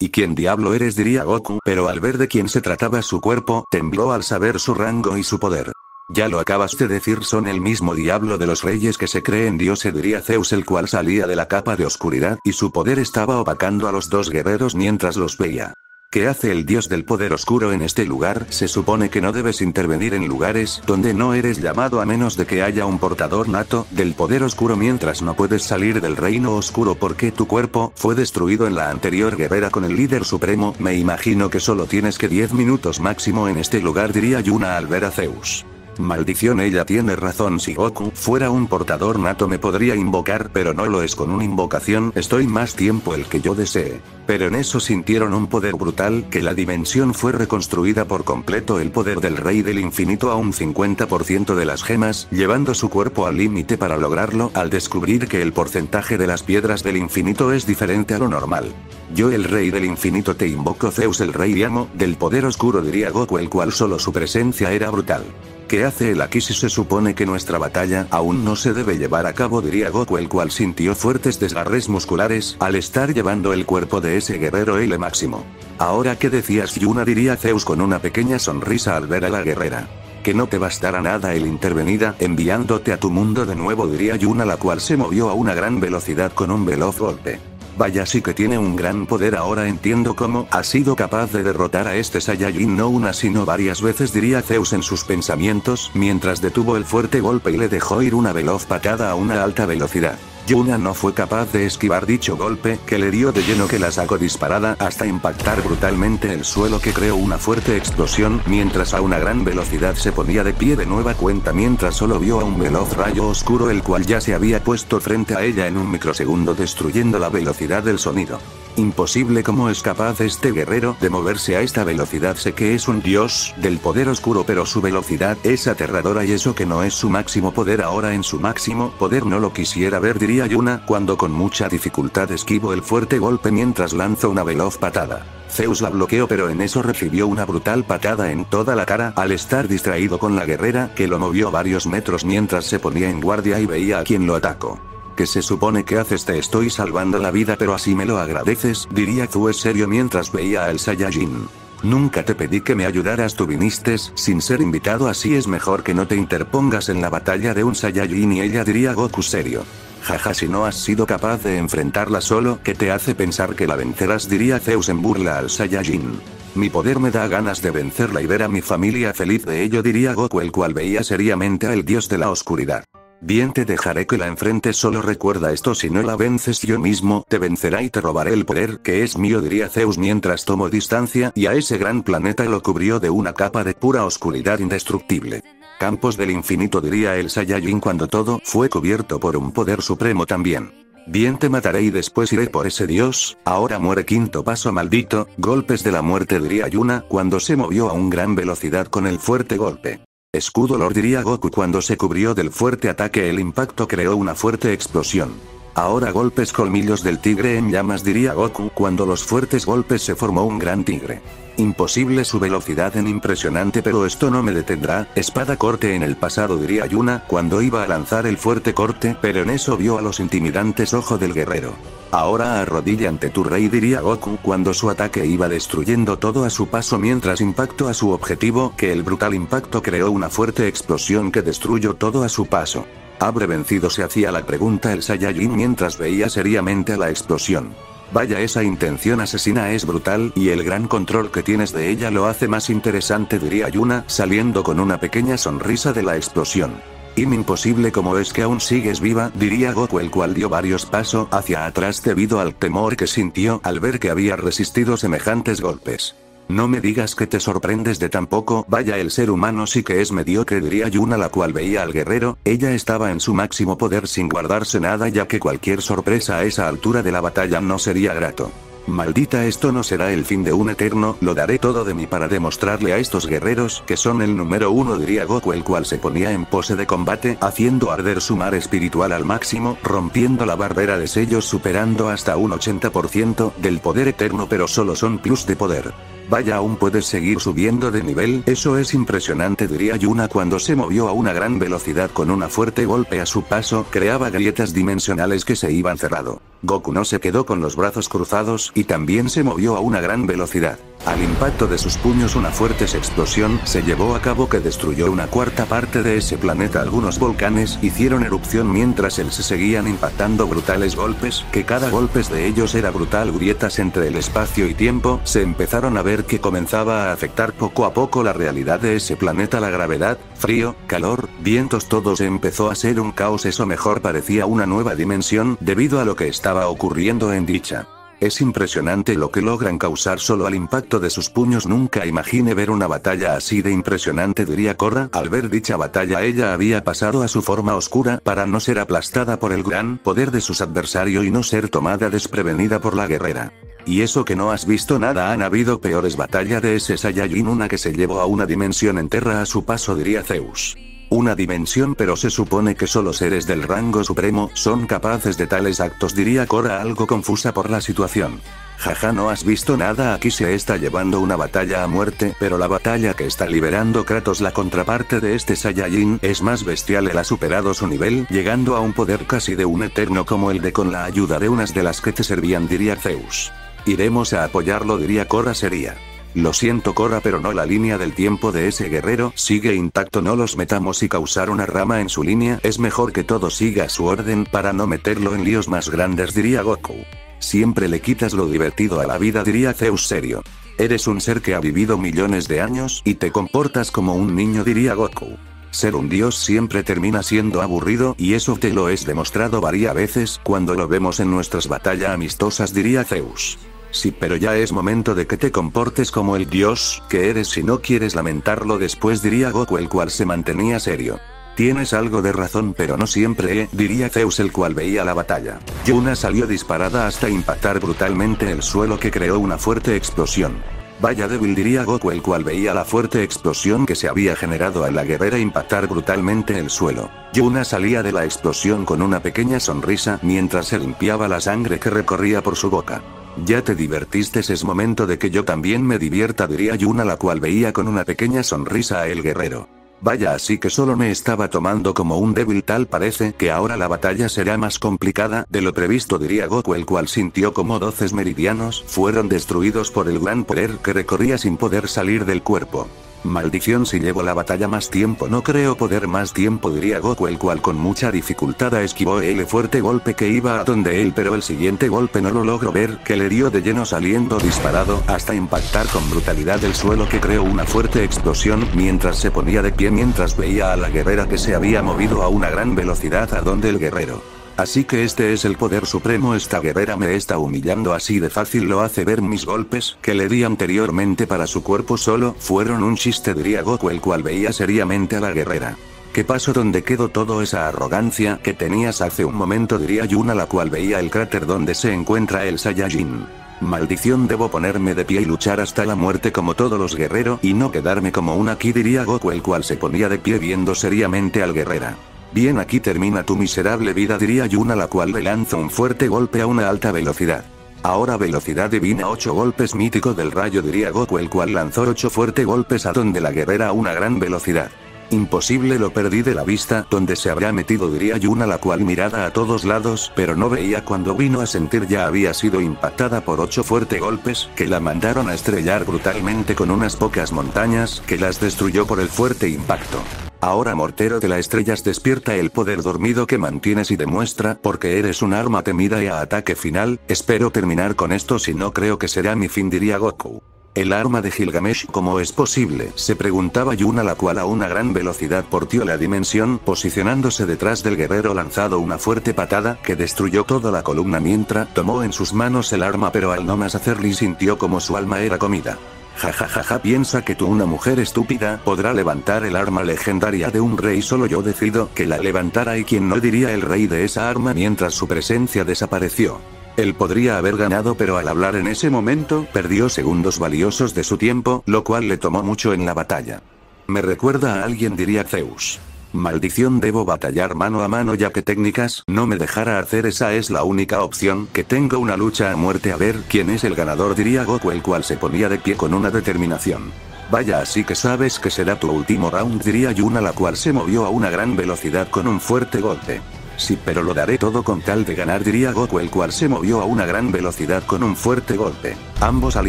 ¿Y quién diablo eres?, diría Goku, pero al ver de quién se trataba su cuerpo, tembló al saber su rango y su poder. Ya lo acabas de decir, son el mismo diablo de los reyes que se creen dioses, diría Zeus, el cual salía de la capa de oscuridad y su poder estaba opacando a los dos guerreros mientras los veía. ¿Qué hace el dios del poder oscuro en este lugar? Se supone que no debes intervenir en lugares donde no eres llamado a menos de que haya un portador nato del poder oscuro, mientras no puedes salir del reino oscuro porque tu cuerpo fue destruido en la anterior guerra con el líder supremo. Me imagino que solo tienes que 10 minutos máximo en este lugar, diría Yuna al ver a Zeus. Maldición, ella tiene razón, si Goku fuera un portador nato me podría invocar, pero no lo es. Con una invocación estoy más tiempo el que yo desee. Pero en eso sintieron un poder brutal, que la dimensión fue reconstruida por completo, el poder del rey del infinito a un 50% de las gemas, llevando su cuerpo al límite para lograrlo, al descubrir que el porcentaje de las piedras del infinito es diferente a lo normal. Yo, el rey del infinito, te invoco, Zeus, el rey y amo del poder oscuro, diría Goku, el cual solo su presencia era brutal. ¿Qué hace él aquí si se supone que nuestra batalla aún no se debe llevar a cabo?, diría Goku, el cual sintió fuertes desgarres musculares al estar llevando el cuerpo de ese guerrero L máximo. Ahora, ¿qué decías, Yuna?, diría Zeus con una pequeña sonrisa al ver a la guerrera. Que no te bastará nada el intervenida enviándote a tu mundo de nuevo, diría Yuna, la cual se movió a una gran velocidad con un veloz golpe. Vaya, sí que tiene un gran poder. Ahora entiendo cómo ha sido capaz de derrotar a este Saiyajin no una sino varias veces, diría Zeus en sus pensamientos, mientras detuvo el fuerte golpe y le dejó ir una veloz patada a una alta velocidad. Yuna no fue capaz de esquivar dicho golpe, que le dio de lleno, que la sacó disparada hasta impactar brutalmente el suelo, que creó una fuerte explosión, mientras a una gran velocidad se ponía de pie de nueva cuenta, mientras solo vio a un veloz rayo oscuro, el cual ya se había puesto frente a ella en un microsegundo, destruyendo la velocidad del sonido. Imposible, ¿cómo es capaz este guerrero de moverse a esta velocidad? Sé que es un dios del poder oscuro, pero su velocidad es aterradora, y eso que no es su máximo poder. Ahora en su máximo poder no lo quisiera ver, diría Yuna, cuando con mucha dificultad esquivo el fuerte golpe mientras lanzó una veloz patada. Zeus la bloqueó, pero en eso recibió una brutal patada en toda la cara al estar distraído con la guerrera, que lo movió varios metros mientras se ponía en guardia y veía a quien lo atacó. ¿Qué se supone que haces? Te estoy salvando la vida, pero así me lo agradeces, diría Zeus serio mientras veía al Saiyajin. Nunca te pedí que me ayudaras, tú viniste sin ser invitado, así es mejor que no te interpongas en la batalla de un Saiyajin, y ella, diría Goku serio. Jaja, si no has sido capaz de enfrentarla solo, ¿qué te hace pensar que la vencerás?, diría Zeus en burla al Saiyajin. Mi poder me da ganas de vencerla y ver a mi familia feliz de ello, diría Goku, el cual veía seriamente al dios de la oscuridad. Bien, te dejaré que la enfrentes, solo recuerda esto: si no la vences, yo mismo te vencerá y te robaré el poder que es mío, diría Zeus mientras tomó distancia, y a ese gran planeta lo cubrió de una capa de pura oscuridad indestructible. Campos del infinito, diría el Saiyajin cuando todo fue cubierto por un poder supremo también. Bien, te mataré y después iré por ese dios. Ahora muere. Quinto paso, maldito. Golpes de la muerte, diría Yuna cuando se movió a una gran velocidad con el fuerte golpe. Escudo Lord, diría Goku cuando se cubrió del fuerte ataque. El impacto creó una fuerte explosión. Ahora golpes, colmillos del tigre en llamas, diría Goku cuando los fuertes golpes se formó un gran tigre. Imposible, su velocidad en impresionante, pero esto no me detendrá. Espada corte en el pasado, diría Yuna cuando iba a lanzar el fuerte corte, pero en eso vio a los intimidantes ojos del guerrero. Ahora arrodilla ante tu rey, diría Goku cuando su ataque iba destruyendo todo a su paso mientras impactó a su objetivo, que el brutal impacto creó una fuerte explosión que destruyó todo a su paso. ¿Habré vencido?, se hacía la pregunta el Saiyajin mientras veía seriamente a la explosión. Vaya, esa intención asesina es brutal, y el gran control que tienes de ella lo hace más interesante, diría Yuna saliendo con una pequeña sonrisa de la explosión. Imposible, ¿cómo es que aún sigues viva?, diría Goku, el cual dio varios pasos hacia atrás debido al temor que sintió al ver que había resistido semejantes golpes. No me digas que te sorprendes de tan poco. Vaya, el ser humano sí que es mediocre, diría Yuna la cual veía al guerrero. Ella estaba en su máximo poder sin guardarse nada, ya que cualquier sorpresa a esa altura de la batalla no sería grato. Maldita, esto no será el fin de un eterno, lo daré todo de mí para demostrarle a estos guerreros que son el número uno, diría Goku, el cual se ponía en pose de combate, haciendo arder su mar espiritual al máximo, rompiendo la barrera de sellos, superando hasta un 80% del poder eterno, pero solo son plus de poder. Vaya, aún puedes seguir subiendo de nivel, eso es impresionante, diría Yuna cuando se movió a una gran velocidad con una fuerte golpe a su paso, creaba grietas dimensionales que se iban cerrando. Goku no se quedó con los brazos cruzados y también se movió a una gran velocidad. Al impacto de sus puños una fuerte explosión se llevó a cabo que destruyó una cuarta parte de ese planeta. Algunos volcanes hicieron erupción mientras él se seguían impactando brutales golpes, que cada golpe de ellos era brutal. Grietas entre el espacio y tiempo se empezaron a ver que comenzaba a afectar poco a poco la realidad de ese planeta. La gravedad, frío, calor, vientos, todo se empezó a ser un caos. Eso mejor parecía una nueva dimensión debido a lo que estaba ocurriendo en dicha. Es impresionante lo que logran causar solo al impacto de sus puños. Nunca imaginé ver una batalla así de impresionante, diría Korra. Al ver dicha batalla ella había pasado a su forma oscura para no ser aplastada por el gran poder de sus adversarios y no ser tomada desprevenida por la guerrera. Y eso que no has visto nada, han habido peores batallas de ese Saiyajin, una que se llevó a una dimensión entera a su paso, diría Zeus. Una dimensión, pero se supone que solo seres del rango supremo son capaces de tales actos, diría Korra algo confusa por la situación. Jaja, no has visto nada, aquí se está llevando una batalla a muerte, pero la batalla que está liberando Kratos, la contraparte de este Saiyajin, es más bestial. Él ha superado su nivel, llegando a un poder casi de un eterno como el de con la ayuda de unas de las que te servían, diría Zeus. Iremos a apoyarlo, diría Korra seria. Lo siento Korra, pero no, la línea del tiempo de ese guerrero sigue intacto, no los metamos y causar una rama en su línea, es mejor que todo siga su orden para no meterlo en líos más grandes, diría Goku. Siempre le quitas lo divertido a la vida, diría Zeus serio. Eres un ser que ha vivido millones de años y te comportas como un niño, diría Goku. Ser un dios siempre termina siendo aburrido y eso te lo es demostrado varias veces cuando lo vemos en nuestras batallas amistosas, diría Zeus. Sí, pero ya es momento de que te comportes como el dios que eres si no quieres lamentarlo después, diría Goku, el cual se mantenía serio. Tienes algo de razón, pero no siempre, diría Zeus, el cual veía la batalla. Yuna salió disparada hasta impactar brutalmente el suelo, que creó una fuerte explosión. Vaya débil, diría Goku, el cual veía la fuerte explosión que se había generado al la guerrera impactar brutalmente el suelo. Yuna salía de la explosión con una pequeña sonrisa mientras se limpiaba la sangre que recorría por su boca. Ya te divertiste, es momento de que yo también me divierta, diría Yuna, la cual veía con una pequeña sonrisa a el guerrero. Vaya, así que solo me estaba tomando como un débil, tal parece que ahora la batalla será más complicada de lo previsto, diría Goku, el cual sintió como 12 meridianos fueron destruidos por el gran poder que recorría sin poder salir del cuerpo. Maldición, si llevo la batalla más tiempo no creo poder más tiempo, diría Goku, el cual con mucha dificultad esquivó el fuerte golpe que iba a donde él, pero el siguiente golpe no lo logró ver, que le dio de lleno saliendo disparado hasta impactar con brutalidad el suelo, que creó una fuerte explosión mientras se ponía de pie, mientras veía a la guerrera que se había movido a una gran velocidad a donde el guerrero. Así que este es el poder supremo, esta guerrera me está humillando así de fácil, lo hace ver. Mis golpes que le di anteriormente para su cuerpo solo fueron un chiste, diría Goku, el cual veía seriamente a la guerrera. ¿Qué pasó? ¿Dónde quedó toda esa arrogancia que tenías hace un momento?, diría Yuna, la cual veía el cráter donde se encuentra el Saiyajin. Maldición, debo ponerme de pie y luchar hasta la muerte como todos los guerreros y no quedarme como un aquí, diría Goku, el cual se ponía de pie viendo seriamente al guerrera. Bien, aquí termina tu miserable vida, diría Yuna, la cual le lanzó un fuerte golpe a una alta velocidad. Ahora velocidad divina, 8 golpes mítico del rayo, diría Goku, el cual lanzó 8 fuertes golpes a donde la guerrera a una gran velocidad. Imposible, lo perdí de la vista, donde se habrá metido, diría Yuna, la cual miraba a todos lados, pero no veía. Cuando vino a sentir ya había sido impactada por 8 fuertes golpes, que la mandaron a estrellar brutalmente con unas pocas montañas, que las destruyó por el fuerte impacto. Ahora, mortero de las estrellas, despierta el poder dormido que mantienes y demuestra porque eres un arma temida y a ataque final. Espero terminar con esto, si no creo que será mi fin, diría Goku. El arma de Gilgamesh, ¿cómo es posible?, se preguntaba Yuna, la cual a una gran velocidad portió la dimensión, posicionándose detrás del guerrero, lanzado una fuerte patada que destruyó toda la columna mientras tomó en sus manos el arma, pero al no más hacerle sintió como su alma era comida. Jajajaja, piensa que tú, una mujer estúpida, podrá levantar el arma legendaria de un rey. Solo yo decido que la levantara, y quien no, diría el rey de esa arma mientras su presencia desapareció. Él podría haber ganado, pero al hablar en ese momento, perdió segundos valiosos de su tiempo, lo cual le tomó mucho en la batalla. Me recuerda a alguien, diría Zeus. Maldición, debo batallar mano a mano ya que técnicas no me dejará hacer, esa es la única opción que tengo, una lucha a muerte, a ver quién es el ganador, diría Goku, el cual se ponía de pie con una determinación. Vaya, así que sabes que será tu último round, diría Yuna, la cual se movió a una gran velocidad con un fuerte golpe. Sí, pero lo daré todo con tal de ganar, diría Goku, el cual se movió a una gran velocidad con un fuerte golpe. Ambos, al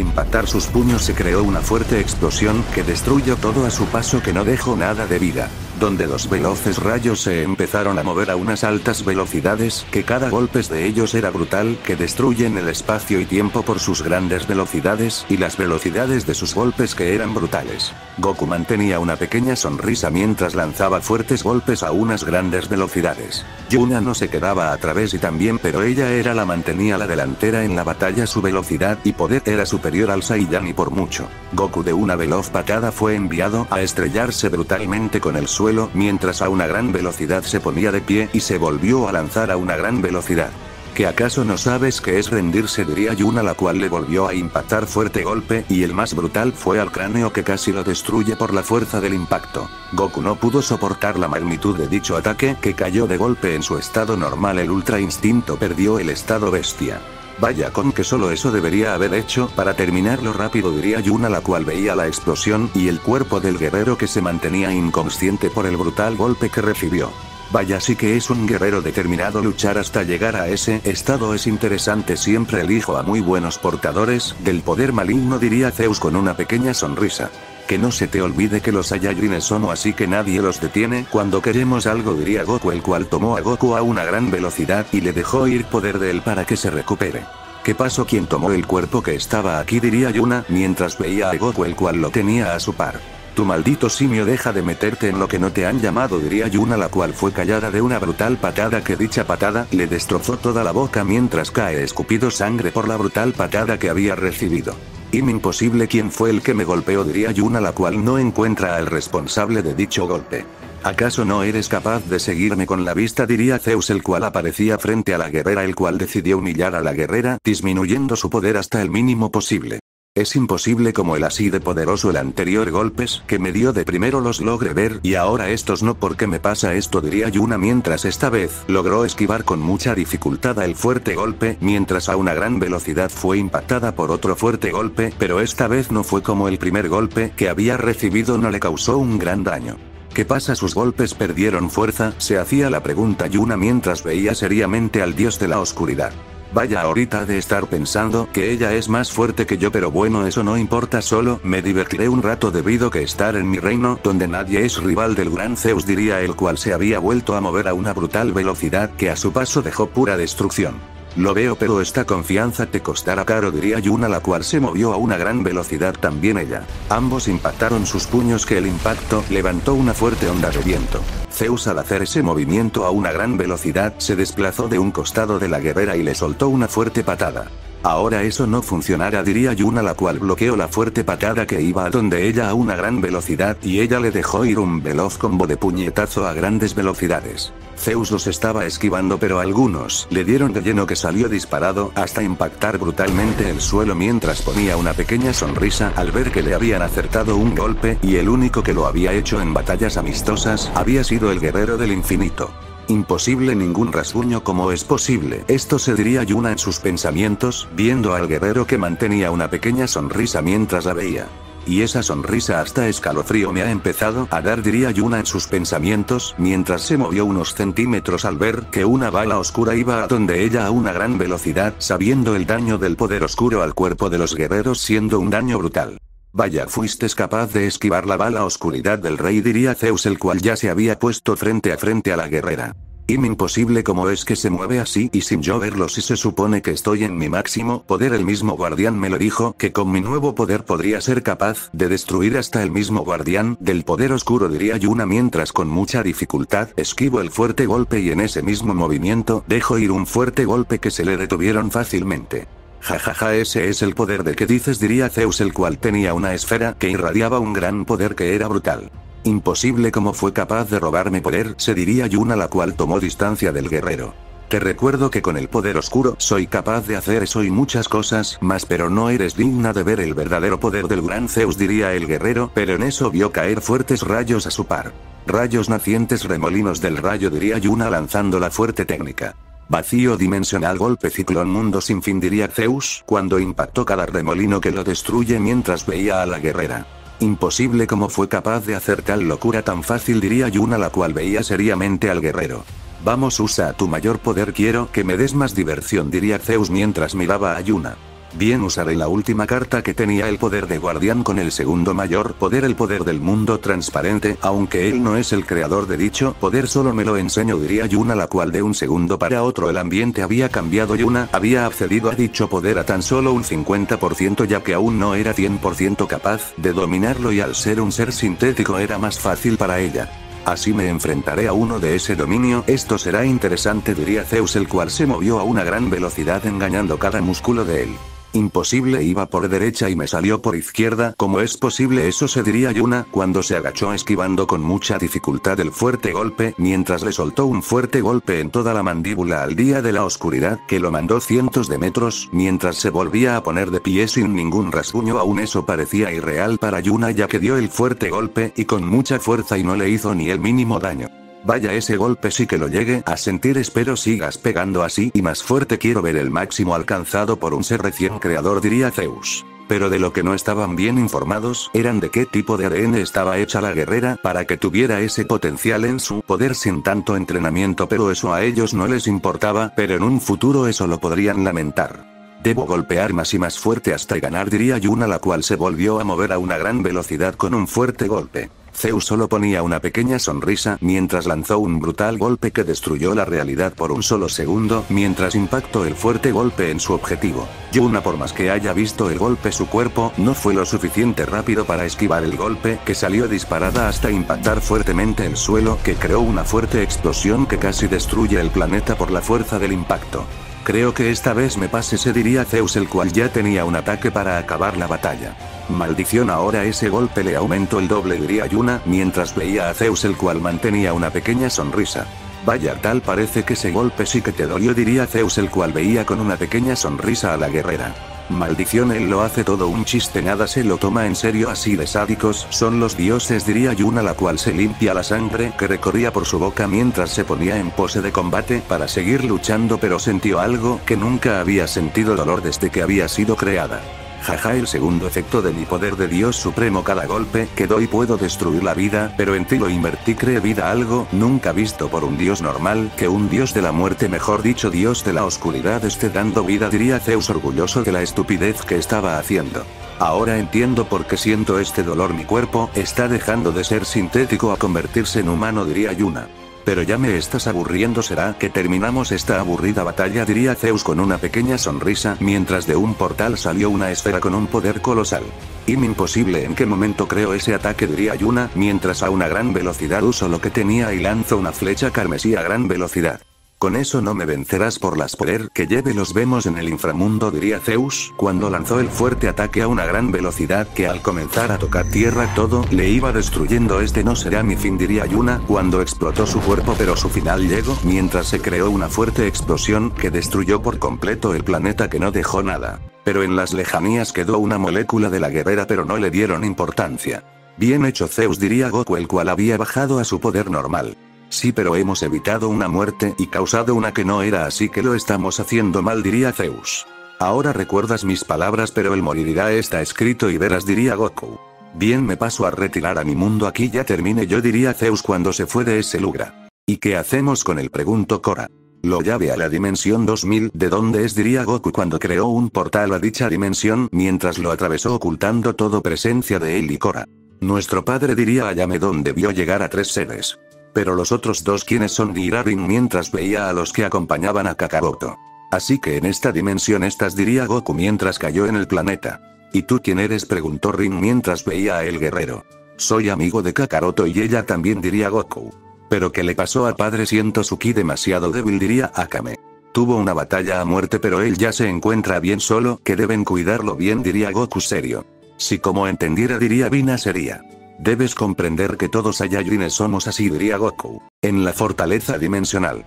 impactar sus puños, se creó una fuerte explosión que destruyó todo a su paso, que no dejó nada de vida. Donde dos veloces rayos se empezaron a mover a unas altas velocidades, que cada golpe de ellos era brutal, que destruyen el espacio y tiempo por sus grandes velocidades, y las velocidades de sus golpes que eran brutales. Goku mantenía una pequeña sonrisa mientras lanzaba fuertes golpes a unas grandes velocidades. Yuna no se quedaba a través y también, pero ella era la mantenía la delantera en la batalla, su velocidad y poder era superior al Saiyan y por mucho. Goku de una veloz patada fue enviado a estrellarse brutalmente con el suelo, mientras a una gran velocidad se ponía de pie y se volvió a lanzar a una gran velocidad. ¿Que acaso no sabes qué es rendirse?, diría Yuna, la cual le volvió a impactar fuerte golpe, y el más brutal fue al cráneo, que casi lo destruye por la fuerza del impacto. Goku no pudo soportar la magnitud de dicho ataque, que cayó de golpe en su estado normal, el ultra instinto perdió el estado bestia. Vaya, con que solo eso debería haber hecho para terminarlo rápido, diría Yuna, la cual veía la explosión y el cuerpo del guerrero que se mantenía inconsciente por el brutal golpe que recibió. Vaya, sí que es un guerrero determinado, luchar hasta llegar a ese estado es interesante, siempre elijo a muy buenos portadores del poder maligno, diría Zeus con una pequeña sonrisa. Que no se te olvide que los Saiyajines son así que nadie los detiene cuando queremos algo, diría Goku, el cual tomó a Goku a una gran velocidad y le dejó ir poder de él para que se recupere. ¿Qué pasó? ¿Quién tomó el cuerpo que estaba aquí?, diría Yuna, mientras veía a Goku, el cual lo tenía a su par. Tu maldito simio, deja de meterte en lo que no te han llamado, diría Yuna, la cual fue callada de una brutal patada, que dicha patada le destrozó toda la boca mientras cae escupido sangre por la brutal patada que había recibido. Imposible, ¿quién fue el que me golpeó?, diría Yuna, la cual no encuentra al responsable de dicho golpe. ¿Acaso no eres capaz de seguirme con la vista?, diría Zeus, el cual aparecía frente a la guerrera, el cual decidió humillar a la guerrera, disminuyendo su poder hasta el mínimo posible. Es imposible como el así de poderoso el anterior golpes que me dio de primero los logré ver y ahora estos no, ¿por qué me pasa esto?, diría Yuna, mientras esta vez logró esquivar con mucha dificultad el fuerte golpe, mientras a una gran velocidad fue impactada por otro fuerte golpe, pero esta vez no fue como el primer golpe que había recibido, no le causó un gran daño. ¿Qué pasa? ¿Sus golpes perdieron fuerza?, se hacía la pregunta Yuna mientras veía seriamente al dios de la oscuridad. Vaya, ahorita ha de estar pensando que ella es más fuerte que yo, pero bueno, eso no importa, solo me divertiré un rato debido que estar en mi reino donde nadie es rival del gran Zeus, diría el cual se había vuelto a mover a una brutal velocidad que a su paso dejó pura destrucción. Lo veo, pero esta confianza te costará caro, diría Yuna, la cual se movió a una gran velocidad también ella. Ambos impactaron sus puños, que el impacto levantó una fuerte onda de viento. Zeus, al hacer ese movimiento a una gran velocidad, se desplazó de un costado de la guerrera y le soltó una fuerte patada. Ahora eso no funcionará, diría Yuna, la cual bloqueó la fuerte patada que iba a donde ella a una gran velocidad y ella le dejó ir un veloz combo de puñetazo a grandes velocidades. Zeus los estaba esquivando, pero algunos le dieron de lleno, que salió disparado hasta impactar brutalmente el suelo, mientras ponía una pequeña sonrisa al ver que le habían acertado un golpe y el único que lo había hecho en batallas amistosas había sido el guerrero del infinito. Imposible, ningún rasguño, ¿cómo es posible esto?, se diría Yuna en sus pensamientos, viendo al guerrero que mantenía una pequeña sonrisa mientras la veía. Y esa sonrisa hasta escalofrío me ha empezado a dar, diría Yuna en sus pensamientos, mientras se movió unos centímetros al ver que una bala oscura iba a donde ella a una gran velocidad, sabiendo el daño del poder oscuro al cuerpo de los guerreros siendo un daño brutal. Vaya, fuiste capaz de esquivar la bala oscuridad del rey, diría Zeus, el cual ya se había puesto frente a la guerrera. Imposible, ¿cómo es que se mueve así y sin yo verlo si se supone que estoy en mi máximo poder? El mismo guardián me lo dijo, que con mi nuevo poder podría ser capaz de destruir hasta el mismo guardián del poder oscuro, diría Yuna, mientras con mucha dificultad esquivo el fuerte golpe y en ese mismo movimiento dejo ir un fuerte golpe que se le detuvieron fácilmente. Jajaja, ese es el poder de que dices, diría Zeus, el cual tenía una esfera que irradiaba un gran poder que era brutal. Imposible, ¿cómo fue capaz de robarme poder?, se diría Yuna, la cual tomó distancia del guerrero. Te recuerdo que con el poder oscuro soy capaz de hacer eso y muchas cosas más, pero no eres digna de ver el verdadero poder del gran Zeus, diría el guerrero, pero en eso vio caer fuertes rayos a su par. Rayos nacientes, remolinos del rayo, diría Yuna lanzando la fuerte técnica. Vacío dimensional, golpe ciclón, mundo sin fin, diría Zeus, cuando impactó cada remolino que lo destruye mientras veía a la guerrera. Imposible, cómo fue capaz de hacer tal locura tan fácil, diría Yuna, la cual veía seriamente al guerrero. Vamos, usa tu mayor poder, quiero que me des más diversión, diría Zeus mientras miraba a Yuna. Bien, usaré la última carta que tenía, el poder de guardián, con el segundo mayor poder, el poder del mundo transparente, aunque él no es el creador de dicho poder, solo me lo enseño, diría Yuna, la cual de un segundo para otro el ambiente había cambiado. Yuna había accedido a dicho poder a tan solo un 50%, ya que aún no era 100% capaz de dominarlo, y al ser un ser sintético era más fácil para ella. Así me enfrentaré a uno de ese dominio, esto será interesante, diría Zeus, el cual se movió a una gran velocidad engañando cada músculo de él. Imposible, iba por derecha y me salió por izquierda, ¿cómo es posible eso?, se diría Yuna, cuando se agachó esquivando con mucha dificultad el fuerte golpe, mientras le soltó un fuerte golpe en toda la mandíbula al día de la oscuridad, que lo mandó cientos de metros, mientras se volvía a poner de pie sin ningún rasguño. Aún eso parecía irreal para Yuna, ya que dio el fuerte golpe, y con mucha fuerza, y no le hizo ni el mínimo daño. Vaya, ese golpe sí que lo llegué a sentir, espero sigas pegando así y más fuerte, quiero ver el máximo alcanzado por un ser recién creador, diría Zeus. Pero de lo que no estaban bien informados eran de qué tipo de ADN estaba hecha la guerrera para que tuviera ese potencial en su poder sin tanto entrenamiento, pero eso a ellos no les importaba, pero en un futuro eso lo podrían lamentar. Debo golpear más y más fuerte hasta ganar, diría Yuna, la cual se volvió a mover a una gran velocidad con un fuerte golpe. Zeus solo ponía una pequeña sonrisa mientras lanzó un brutal golpe que destruyó la realidad por un solo segundo, mientras impactó el fuerte golpe en su objetivo. Yuna, por más que haya visto el golpe, su cuerpo no fue lo suficiente rápido para esquivar el golpe, que salió disparada hasta impactar fuertemente el suelo, que creó una fuerte explosión que casi destruye el planeta por la fuerza del impacto. Creo que esta vez me pase, se diría Zeus, el cual ya tenía un ataque para acabar la batalla. Maldición, ahora ese golpe le aumentó el doble, diría Yuna, mientras veía a Zeus, el cual mantenía una pequeña sonrisa. Vaya, tal parece que ese golpe sí que te dolió, diría Zeus, el cual veía con una pequeña sonrisa a la guerrera. Maldición, él lo hace todo un chiste, nada se lo toma en serio, así de sádicos son los dioses, diría Yuna, la cual se limpia la sangre que recorría por su boca mientras se ponía en pose de combate para seguir luchando, pero sintió algo que nunca había sentido: dolor desde que había sido creada. Jaja, el segundo efecto de mi poder de Dios supremo, cada golpe que doy puedo destruir la vida, pero en ti lo invertí, cree vida, algo nunca visto por un dios normal, que un dios de la muerte, mejor dicho dios de la oscuridad, esté dando vida, diría Zeus, orgulloso de la estupidez que estaba haciendo. Ahora entiendo por qué siento este dolor, mi cuerpo está dejando de ser sintético a convertirse en humano, diría Yuna. Pero ya me estás aburriendo, ¿será que terminamos esta aburrida batalla?, diría Zeus con una pequeña sonrisa, mientras de un portal salió una esfera con un poder colosal. Imposible, ¿en qué momento creó ese ataque?, diría Yuna, mientras a una gran velocidad uso lo que tenía y lanzo una flecha carmesí a gran velocidad. Con eso no me vencerás por las poder que lleve, los vemos en el inframundo, diría Zeus, cuando lanzó el fuerte ataque a una gran velocidad que al comenzar a tocar tierra todo le iba destruyendo. Este no será mi fin, diría Yuna, cuando explotó su cuerpo, pero su final llegó mientras se creó una fuerte explosión que destruyó por completo el planeta, que no dejó nada. Pero en las lejanías quedó una molécula de la guerrera, pero no le dieron importancia. Bien hecho, Zeus, diría Goku, el cual había bajado a su poder normal. Sí, pero hemos evitado una muerte y causado una que no era, así que lo estamos haciendo mal, diría Zeus. Ahora recuerdas mis palabras, pero el morirá está escrito y verás, diría Goku. Bien, me paso a retirar a mi mundo, aquí ya terminé yo, diría Zeus cuando se fue de ese lugar. ¿Y qué hacemos con él?, preguntó Korra. Lo llave a la dimensión 2000, ¿de dónde es?, diría Goku cuando creó un portal a dicha dimensión, mientras lo atravesó ocultando todo presencia de él y Korra. Nuestro padre, diría Ayame, donde vio llegar a 3 seres. Pero los otros 2, ¿quiénes son?, dirá Rin mientras veía a los que acompañaban a Kakaroto. Así que en esta dimensión estás, diría Goku mientras cayó en el planeta. ¿Y tú quién eres?, preguntó Rin mientras veía a el guerrero. Soy amigo de Kakaroto y ella también, diría Goku. ¿Pero qué le pasó al padre?, siento su ki demasiado débil, diría Akame. Tuvo una batalla a muerte, pero él ya se encuentra bien, solo que deben cuidarlo bien, diría Goku serio. Si como entendiera, diría Vina sería. Debes comprender que todos Saiyajines somos así, diría Goku. En la fortaleza dimensional.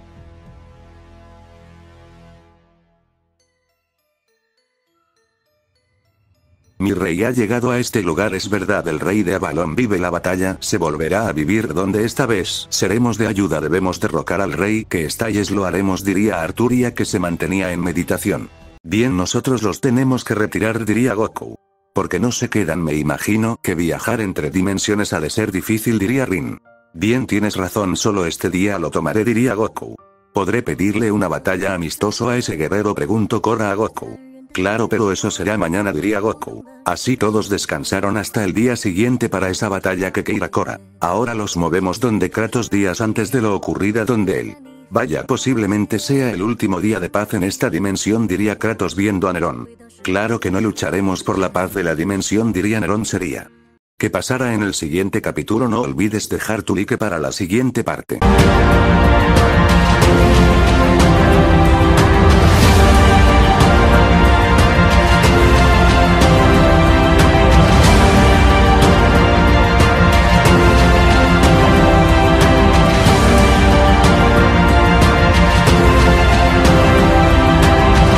Mi rey ha llegado a este lugar, es verdad, el rey de Avalon vive la batalla, se volverá a vivir donde esta vez seremos de ayuda, debemos derrocar al rey que está y es lo haremos, diría Arturia, que se mantenía en meditación. Bien, nosotros los tenemos que retirar, diría Goku. Porque no se quedan, me imagino que viajar entre dimensiones ha de ser difícil, diría Rin. Bien, tienes razón, solo este día lo tomaré, diría Goku. ¿Podré pedirle una batalla amistoso a ese guerrero?, preguntó Korra a Goku. Claro, pero eso será mañana, diría Goku. Así todos descansaron hasta el día siguiente para esa batalla que quiera Korra. Ahora los movemos donde Kratos días antes de lo ocurrida donde él. Vaya, posiblemente sea el último día de paz en esta dimensión, diría Kratos viendo a Nerón. Claro que no lucharemos por la paz de la dimensión, diría Nerón, sería. ¿Qué pasará en el siguiente capítulo? No olvides dejar tu like para la siguiente parte.